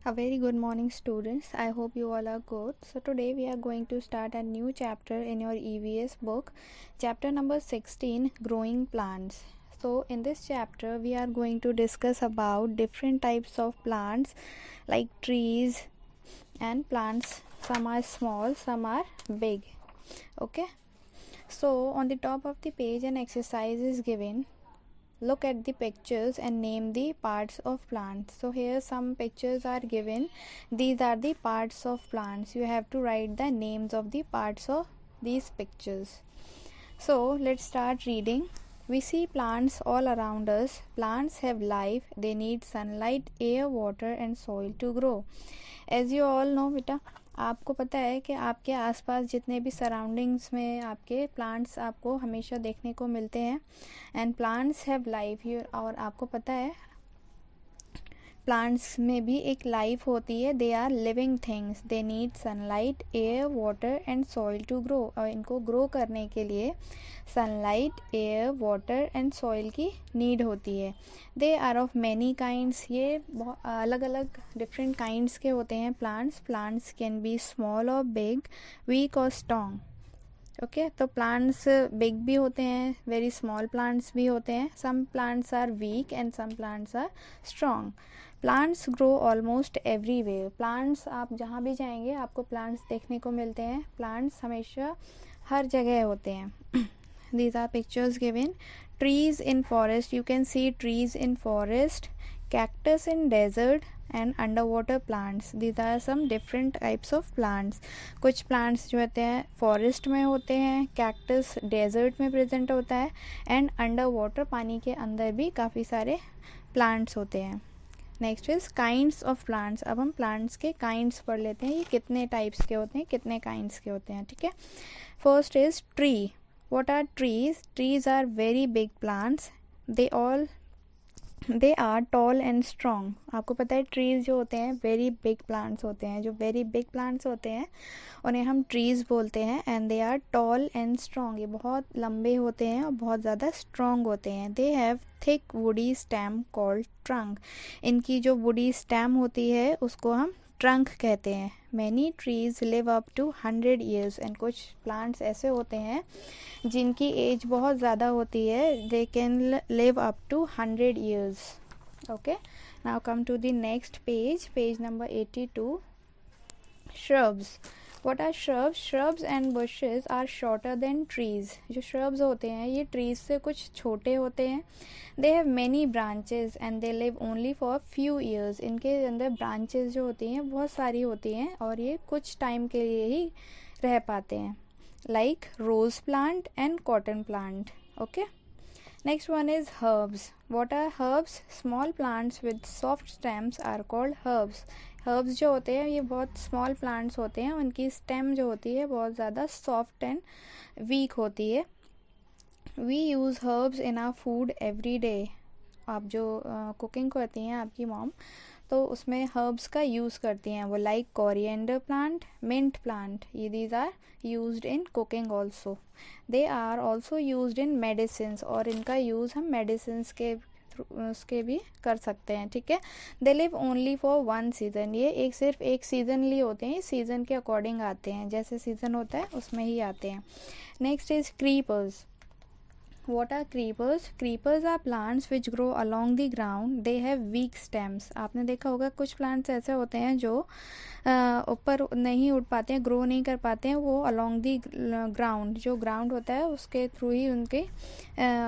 A very good morning, students. I hope you all are good. So today we are going to start a new chapter in your EVS book, chapter number 16, growing plants. So in this chapter we are going to discuss about different types of plants like trees and plants. Some are small, some are big. Okay. So on the top of the page an exercise is given. Look at the pictures and name the parts of plants. So here some pictures are given. These are the parts of plants. You have to write the names of the parts of these pictures. So let's start reading. We see plants all around us. Plants have life. They need sunlight, air, water and soil to grow. As you all know बेटा, आपको पता है कि आपके आसपास जितने भी surroundings में आपके प्लांट्स आपको हमेशा देखने को मिलते हैं एंड प्लांट्स हैव लाइफ। और आपको पता है प्लांट्स में भी एक लाइफ होती है। They are living things. They need sunlight, air, water and soil to grow. और इनको ग्रो करने के लिए sunlight, air, water and soil की नीड होती है। They are of many kinds. ये अलग अलग डिफरेंट काइंड्स के होते हैं plants. Plants can be small और बिग, वीक और स्ट्रॉन्ग। ओके, तो प्लांट्स बिग भी होते हैं, वेरी स्मॉल प्लांट्स भी होते हैं। Some plants are weak and some plants are strong. Plants grow almost everywhere. Plants आप जहाँ भी जाएंगे आपको प्लांट्स देखने को मिलते हैं। प्लांट्स हमेशा हर जगह होते हैं। These are pictures given. Trees in forest. You can see trees in forest, cactus in desert and underwater plants. These are some different types of plants. कुछ plants जो होते हैं forest में होते हैं, cactus desert में present होता है and underwater पानी के अंदर भी काफ़ी सारे plants होते हैं. Next is kinds of plants. अब हम प्लांट्स के काइंड्स पढ़ लेते हैं. ये कितने टाइप्स के होते हैं, कितने काइंड्स के होते हैं. ठीक है, first is tree. What are trees? Trees are very big plants. They are tall and strong. आपको पता है trees जो होते हैं very big plants होते हैं. जो very big plants होते हैं उन्हें हम trees बोलते हैं. And they are tall and strong. ये बहुत लंबे होते हैं और बहुत ज़्यादा strong होते हैं. They have thick woody stem called trunk. इनकी जो woody stem होती है उसको हम ट्रंक कहते हैं. Many trees live up to 100 years. And कुछ प्लांट्स ऐसे होते हैं जिनकी एज बहुत ज़्यादा होती है. They can live up to 100 years. Okay, now come to the next page, page number 82. Shrubs. What are shrubs? Shrubs and bushes are shorter than trees. जो shrubs होते हैं ये trees से कुछ छोटे होते हैं. They have many branches and they live only for few years. इनके अंदर branches जो होती हैं बहुत सारी होती हैं और ये कुछ टाइम के लिए ही रह पाते हैं. Like rose plant and cotton plant. Okay. Next one is herbs. What are herbs? Small plants with soft stems are called herbs. Herbs जो होते हैं ये बहुत स्मॉल प्लांट्स होते हैं. उनकी स्टेम जो होती है बहुत ज़्यादा सॉफ्ट एंड वीक होती है. We use herbs in our food every day. आप जो कुकिंग करती हैं आपकी मॉम तो उसमें हर्ब्स का यूज़ करती हैं वो. Like coriander plant, mint plant. ये these are used in cooking also. They are also used in medicines. और इनका यूज़ हम मेडिसिन्स के उसके भी कर सकते हैं. ठीक है, they live only for 1 season. ये सिर्फ एक सीजनली होते हैं. सीजन के अकॉर्डिंग आते हैं, जैसे सीजन होता है उसमें ही आते हैं. Next is creepers. What are creepers? Creepers are plants which grow along the ground. They have weak stems. आपने देखा होगा कुछ प्लांट्स ऐसे होते हैं जो ऊपर नहीं उठ पाते हैं, ग्रो नहीं कर पाते हैं. वो along the ground, जो ग्राउंड होता है उसके थ्रू ही उनके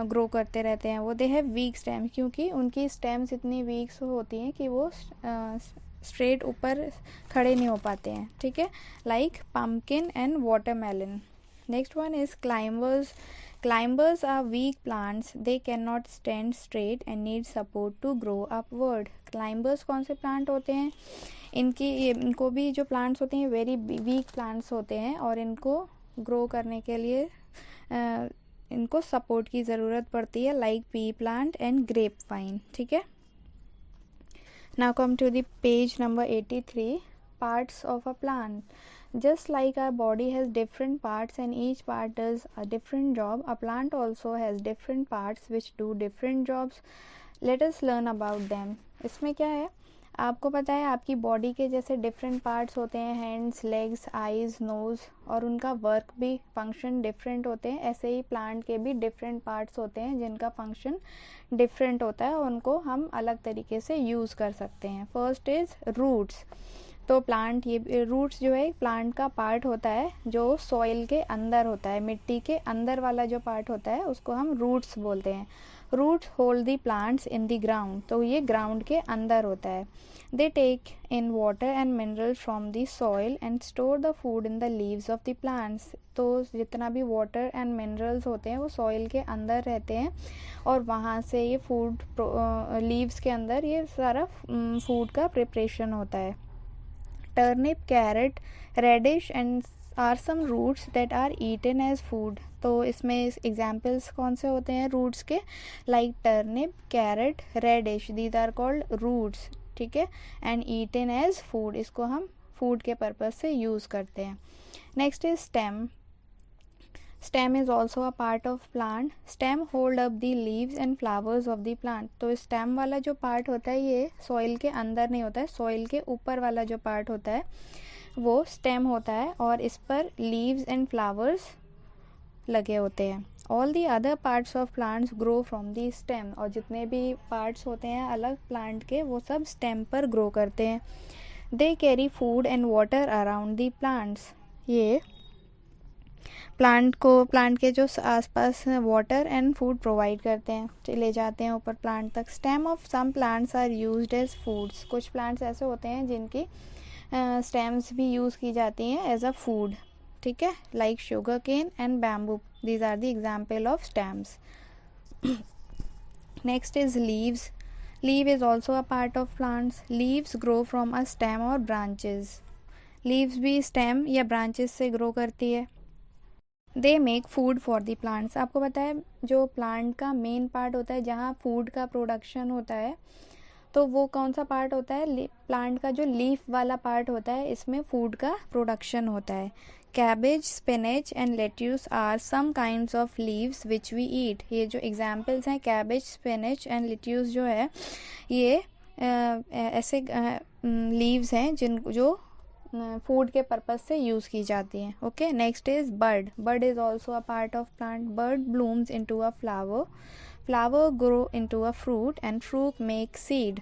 ग्रो करते रहते हैं. वो they have weak stems क्योंकि उनकी स्टेम्स इतनी वीक होती हैं कि वो स्ट्रेट ऊपर खड़े नहीं हो पाते हैं. ठीक है, like pumpkin and watermelon. Next one is climbers. Climbers are weak plants. They cannot stand straight and need support to grow upward. Climbers कौन से प्लांट होते हैं? इनको भी जो प्लांट्स होते हैं वेरी वीक प्लांट्स होते हैं और इनको ग्रो करने के लिए इनको सपोर्ट की ज़रूरत पड़ती है. Like pea plant and grape vine. ठीक है, now come to the page number 83. Parts of a plant. Just like our body has different parts and each part does a different job, a plant also has different parts which do different jobs. Let us learn about them. इसमें क्या है, आपको पता है आपकी body के जैसे different parts होते हैं, हैंड्स, लेग्स, आईज, नोज़, और उनका वर्क भी, फंक्शन डिफरेंट होते हैं। ऐसे ही प्लांट के भी डिफरेंट पार्ट्स होते हैं जिनका फंक्शन डिफरेंट होता है, उनको हम अलग तरीके से यूज़ कर सकते हैं। First is roots. तो प्लांट, ये रूट्स जो है प्लांट का पार्ट होता है जो सॉइल के अंदर होता है, मिट्टी के अंदर वाला जो पार्ट होता है उसको हम रूट्स बोलते हैं। Roots hold the plants in the ground, तो ये ग्राउंड के अंदर होता है। They take in water and minerals from the soil and store the food in the leaves of the plants. तो जितना भी वाटर एंड मिनरल्स होते हैं वो सॉइल के अंदर रहते हैं और वहाँ से ये फूड, लीव्स के अंदर ये सारा फूड का प्रिपरेशन होता है। Turnip, carrot, radish and are some roots that are eaten as food. तो इसमें एग्जाम्पल्स कौन से होते हैं रूट्स के? Like turnip, carrot, radish, these are called roots, ठीक है, एंड ईटन एज फूड, इसको हम फूड के पर्पज से यूज़ करते हैं। Next is stem. Stem is also a part of plant. Stem hold up the leaves and flowers of the plant. तो stem वाला जो पार्ट होता है ये सॉइल के अंदर नहीं होता है, सॉइल के ऊपर वाला जो पार्ट होता है वो स्टेम होता है और इस पर लीव्स एंड फ्लावर्स लगे होते हैं। All the other parts of plants grow from the stem. और जितने भी पार्ट्स होते हैं अलग प्लांट के वो सब स्टेम पर ग्रो करते हैं। They carry food and water around the plants. ये प्लांट के जो आसपास वाटर एंड फूड प्रोवाइड करते हैं, ले जाते हैं ऊपर प्लांट तक। Stem of some plants are used as foods. कुछ प्लांट्स ऐसे होते हैं जिनकी स्टेम्स भी यूज़ की जाती हैं एज अ फूड, ठीक है, like sugar cane and bamboo, these are the example of stems. Next is leaves. Leave is also a part of plants. Leaves grow from a stem और branches. Leaves भी stem या branches से grow करती है। They make food for the plants. आपको पता है जो प्लांट का मेन पार्ट होता है जहाँ फूड का प्रोडक्शन होता है, तो वो कौन सा पार्ट होता है? प्लांट का जो लीफ वाला पार्ट होता है, इसमें फूड का प्रोडक्शन होता है। Cabbage, spinach and lettuce are some kinds of leaves which we eat. ये जो एग्जाम्पल्स हैं कैबेज, स्पिनच एंड लेट्यूस जो है ये ऐसे लीव्स हैं जो फूड के पर्पज से यूज़ की जाती हैं। Okay, next is bud. Bud is also a part of plant. Bud blooms into a flower, flower grow into a fruit and fruit make seed.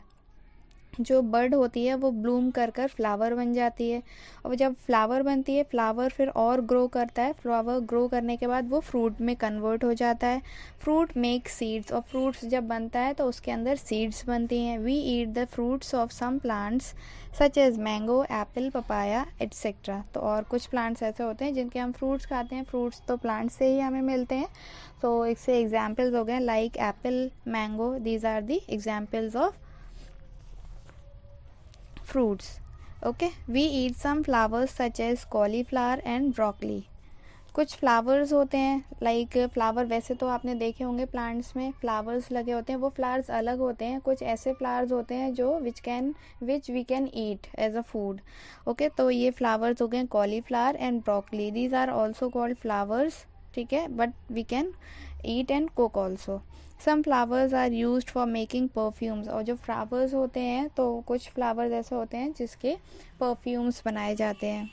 जो बर्ड होती है वो ब्लूम कर फ्लावर बन जाती है और जब फ्लावर बनती है फ्लावर फिर और ग्रो करता है, फ्लावर ग्रो करने के बाद वो फ्रूट में कन्वर्ट हो जाता है। फ्रूट मेक सीड्स, और फ्रूट्स जब बनता है तो उसके अंदर सीड्स बनती हैं। We eat the fruits of some plants such as mango, apple, papaya etcetera. तो और कुछ प्लांट्स ऐसे होते हैं जिनके हम फ्रूट्स खाते हैं। फ्रूट्स तो प्लांट से ही हमें मिलते हैं, तो इससे एग्जाम्पल्स हो गए like apple, mango, these are the examples of fruits. Okay, we eat some flowers such as cauliflower and broccoli. कुछ फ्लावर्स होते हैं लाइक फ्लावर, वैसे तो आपने देखे होंगे प्लांट्स में फ्लावर्स लगे होते हैं, वो फ्लावर्स अलग होते हैं। कुछ ऐसे फ्लावर्स होते हैं जो which we can eat as a food. Okay, तो ये फ्लावर्स हो गए cauliflower and broccoli, these are also called flowers, ठीक है, but we can eat and cook also. Some flowers are used for making perfumes. और जो flowers होते हैं तो कुछ फ्लावर्स ऐसे होते हैं जिसके परफ्यूम्स बनाए जाते हैं।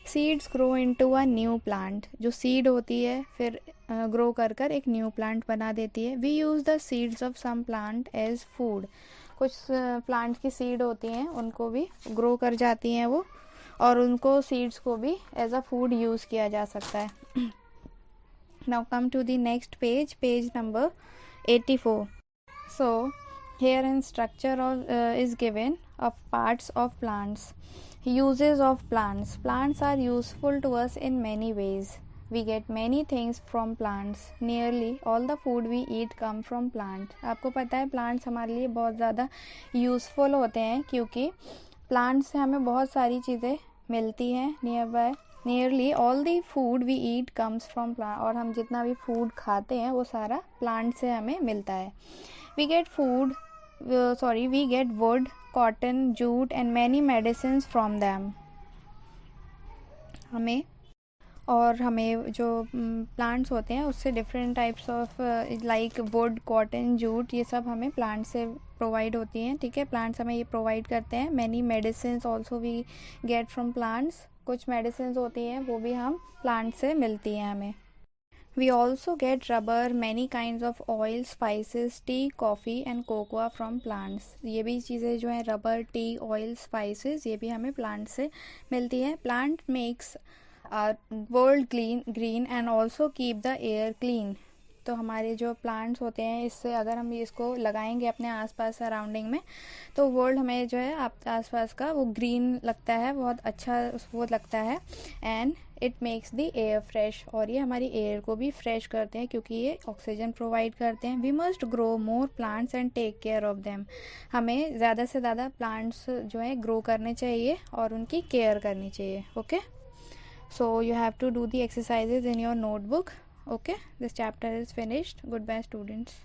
Seeds grow into a new plant. जो सीड होती है फिर ग्रो कर एक न्यू प्लांट बना देती है। We use the seeds of some plant as food. कुछ प्लांट की सीड होती हैं उनको भी ग्रो कर जाती हैं वो, और उनको सीड्स को भी एज अ फूड यूज़ किया जा सकता है। Now come to the next page, page number 84. So here in structure is given of parts of plants. Uses of plants. Plants are useful to us in many ways. We get many things from plants. Nearly all the food we eat come from plant. आपको पता है plants हमारे लिए बहुत ज़्यादा useful होते हैं क्योंकि plants से हमें बहुत सारी चीज़ें मिलती हैं। Nearly all the food we eat comes from plant. और हम जितना भी फूड खाते हैं वो सारा प्लांट से हमें मिलता है। We get wood, cotton, jute and many medicine from them. हमें जो प्लांट्स होते हैं उससे different types of like wood, cotton, jute, ये सब हमें प्लांट से प्रोवाइड होती हैं, ठीक है, प्लांट्स हमें ये प्रोवाइड करते हैं। Many medicine also we get from plants, कुछ मेडिसिन होती हैं वो भी हम प्लांट से मिलती हैं हमें। We also get rubber, many kinds of oil, spices, tea, coffee and cocoa from plants. ये भी चीज़ें जो हैं रबर, टी, ऑयल, स्पाइसेस, ये भी हमें प्लांट से मिलती है। Plant makes world green and also keep the air clean. तो हमारे जो प्लांट्स होते हैं, इससे अगर हम इसको लगाएंगे अपने आसपास सराउंडिंग में, तो वर्ल्ड हमें जो है आसपास का वो ग्रीन लगता है, बहुत अच्छा वो लगता है। And it makes the air fresh, और ये हमारी एयर को भी फ्रेश करते हैं क्योंकि ये ऑक्सीजन प्रोवाइड करते हैं। We must grow more plants and take care of them. हमें ज़्यादा से ज़्यादा प्लांट्स जो है ग्रो करने चाहिए और उनकी केयर करनी चाहिए। Okay, so you have to do the exercises in your notebook. Okay, this chapter is finished. Goodbye students.